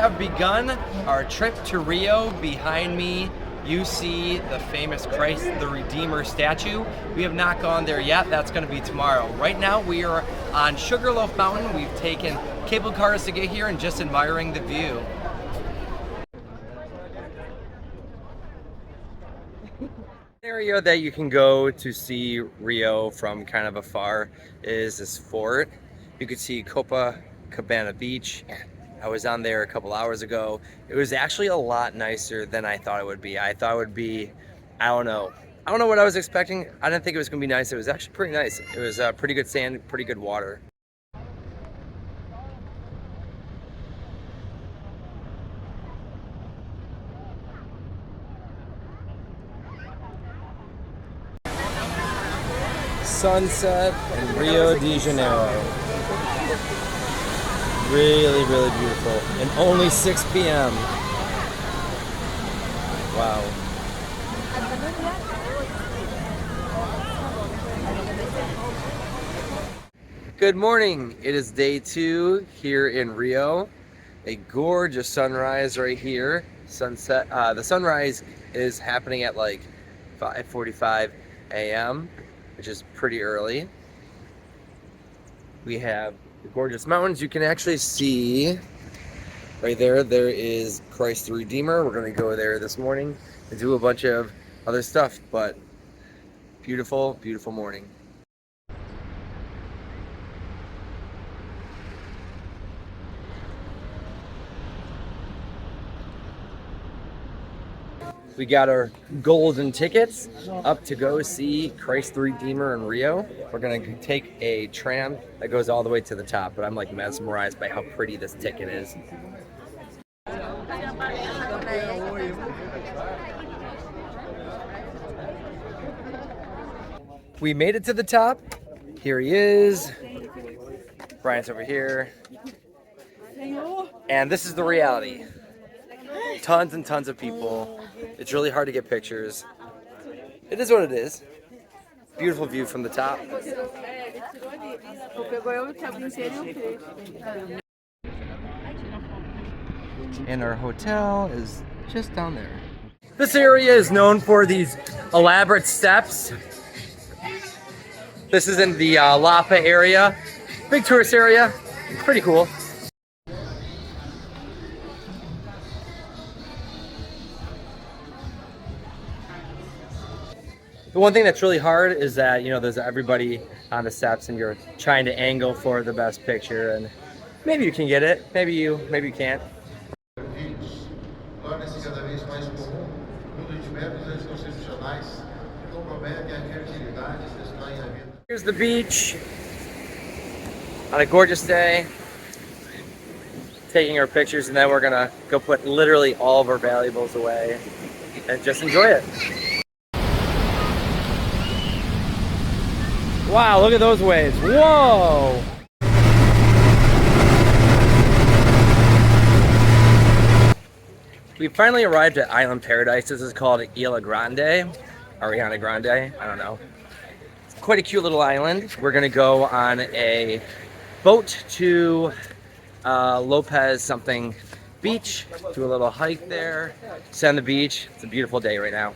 have begun our trip to Rio. Behind me, you see the famous Christ the Redeemer statue. We have not gone there yet. That's going to be tomorrow. Right now, we are on Sugarloaf Mountain. We've taken cable cars to get here and just admiring the view. Area that you can go to see Rio from kind of afar is this fort. You could see Copacabana Beach. I was on there a couple hours ago. It was actually a lot nicer than I thought it would be. I thought it would be, I don't know what I was expecting. I didn't think it was gonna be nice. It was actually pretty nice. It was pretty good sand, pretty good water. Sunset in Rio de Janeiro. Really, really beautiful. And only 6 p.m. Wow. Good morning. It is day 2 here in Rio. A gorgeous sunrise right here. Sunset. The sunrise is happening at like 5:45 a.m., which is pretty early. We have the gorgeous mountains. You can actually see right there, there is Christ the Redeemer. We're gonna go there this morning and do a bunch of other stuff, but beautiful, beautiful morning. We got our golden tickets up to go see Christ the Redeemer in Rio. We're gonna take a tram that goes all the way to the top, but I'm like mesmerized by how pretty this ticket is. We made it to the top. Here he is. Brian's over here. And this is the reality. Tons and tons of people. It's really hard to get pictures. It is what it is. Beautiful view from the top. And our hotel is just down there. This area is known for these elaborate steps. This is in the Lapa area. Big tourist area. Pretty cool. The one thing that's really hard is that, you know, there's everybody on the steps and you're trying to angle for the best picture, and maybe you can get it, maybe you can't. Here's the beach on a gorgeous day, taking our pictures, and then we're gonna go put literally all of our valuables away and just enjoy it. Wow, look at those waves. Whoa! We finally arrived at Island Paradise. This is called Isla Grande. Ariana Grande, I don't know. It's quite a cute little island. We're gonna go on a boat to Lopez something beach, do a little hike there, sit on the beach. It's a beautiful day right now.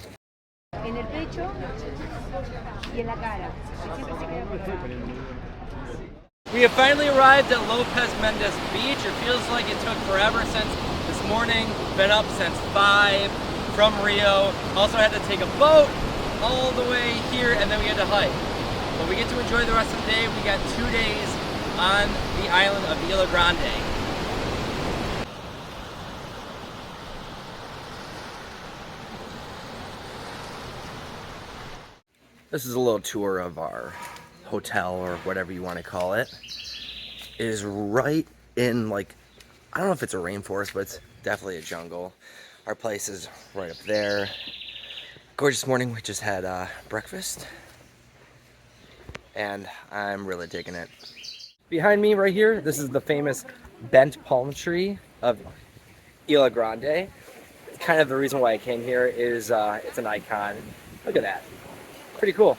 We have finally arrived at Lopez Mendes Beach. It feels like it took forever since this morning. Been up since 5 from Rio. Also had to take a boat all the way here, and then we had to hike. But we get to enjoy the rest of the day. We got 2 days on the island of Isla Grande. This is a little tour of our hotel, or whatever you want to call it. It is right in, like, I don't know if it's a rainforest, but it's definitely a jungle. Our place is right up there. Gorgeous morning. We just had breakfast, and I'm really digging it. Behind me right here, this is the famous bent palm tree of Isla Grande. It's kind of the reason why I came here is it's an icon. Look at that. Pretty cool.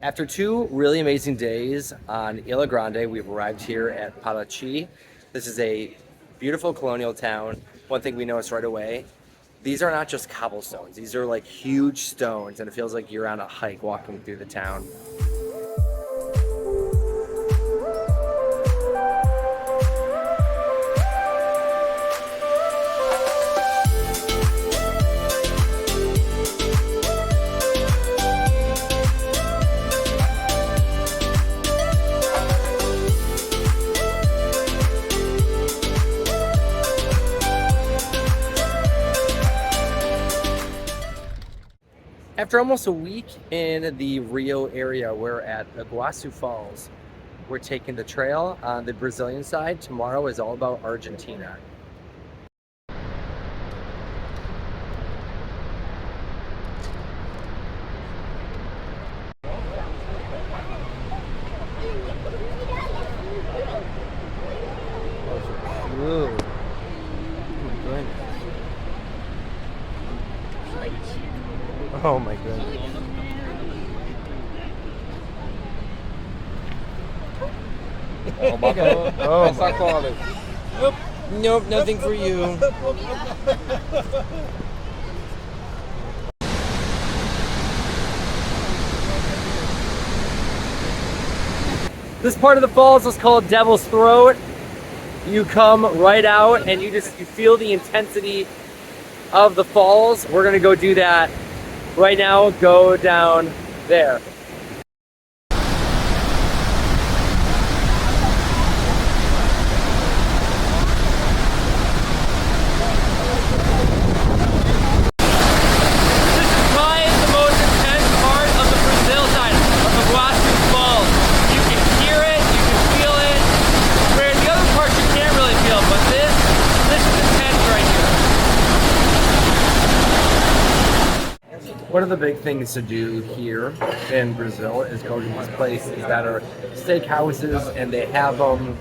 After 2 really amazing days on Isla Grande, we've arrived here at Parachi. This is a beautiful colonial town. One thing we noticed right away, these are not just cobblestones. These are like huge stones, and it feels like you're on a hike walking through the town. After almost a week in the Rio area, we're at Iguazu Falls. We're taking the trail on the Brazilian side. Tomorrow is all about Argentina. Ooh. Oh my goodness. Oh my. Nope, nothing for you. This part of the falls is called Devil's Throat. You come right out and you feel the intensity of the falls. We're gonna go do that right now. Go down there. One of the big things to do here in Brazil is go to these places that are steakhouses, and they have them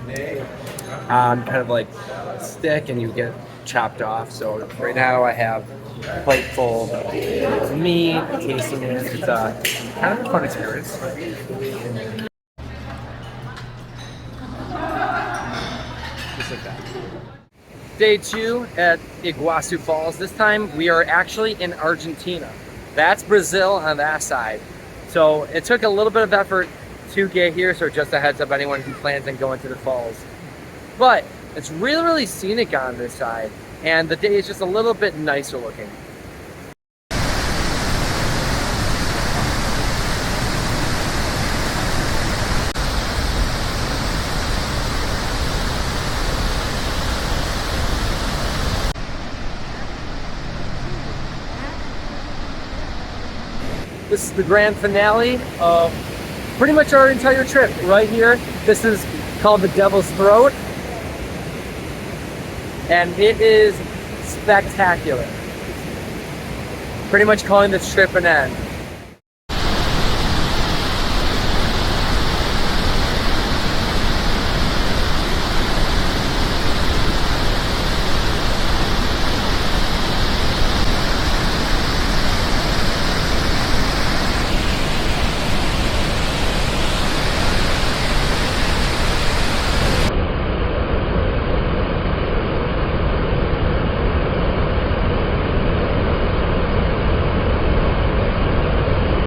on kind of like a stick and you get chopped off. So right now I have a plate full of meat, tasting it. It's kind of a fun experience. Just like that. Day 2 at Iguazu Falls. This time we are actually in Argentina. That's Brazil on that side. So it took a little bit of effort to get here, so just a heads up anyone who plans on going to the falls. But it's really, really scenic on this side, and the day is just a little bit nicer looking. This is the grand finale of pretty much our entire trip right here. This is called the Devil's Throat, and it is spectacular. Pretty much calling this trip an end.